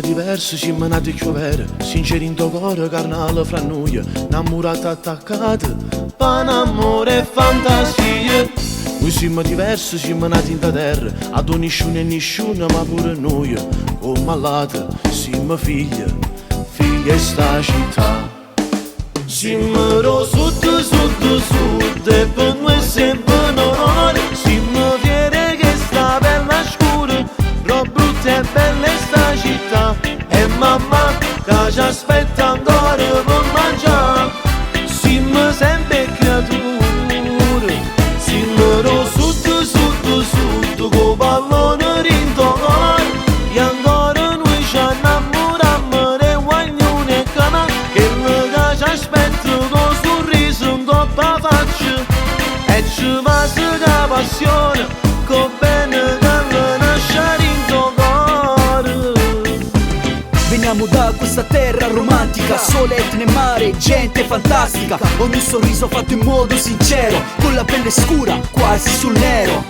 diversi, siamo nati più veri, sinceri in tuo cuore, carnale fra noi, innamorati attaccati, per amore e fantasia. Noi siamo diversi, siamo nati in terra, ad nessuno e nessuno, ma pure noi, come malati, siamo figli di sta città. Siamo sud, sud, sud, e per noi è sempre un onore, siamo fieri che sta bella scura, però brutta e bella è sta città, e mamma che ci aspetta ancora per mangiare, siamo sempre creature, siamo sud, sud, sud, con pallone rinto cuore, e ancora noi ci innamoriamo di guaglione e canà, che ci aspetta con sorriso in toppa faccia, e ci passa la passione, con bene che nasce in tuo cuore. Veniamo da questa terra romantica, sole, etne, mare, gente fantastica, ogni sorriso fatto in modo sincero, con la pelle scura, quasi sul nero.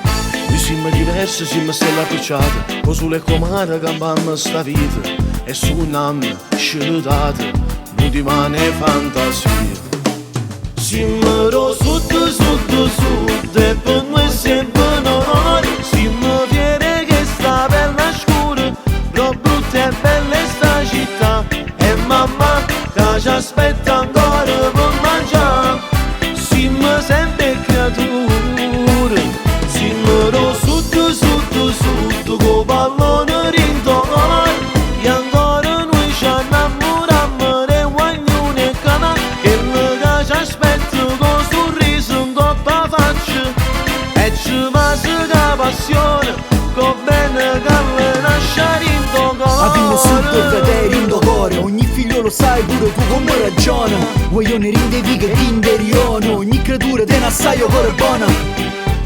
Noi siamo diversi, siamo stelle appicciate, con sole e comare campammo sta vita, e suonammo scelutate, non rimane fantasia. Siamo sud, sud, sud, e per noi è sempre un onore, siamo fieri che sta bella scura, però brutta e bella è sta città, e mamma che ci aspetta ancora per mangiare, siamo sempre creature, siamo sud, sud, sud, con pallone rinto cuore, e ancora noi ci innamoriamo di guaglione e canà, che ci aspetta con sorriso in toppa faccia, e ci passa la passione, con bene che nasce in tuo cuore. Abbiamo sud fratelli in tuo cuore, ogni figlio lo sai pure tu come ragiona, vogliono rinde viga e inderione, ogni creatura te ne assai cuore buona.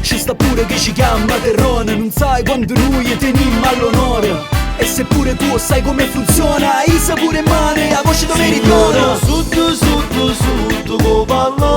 Ci sta pure che ci chiama terrone, non sai quando noi teniamo all'onore, e se pure tu sai come funziona, hai pure in mano la voce da meridione. Sud, sud, sud, con pallone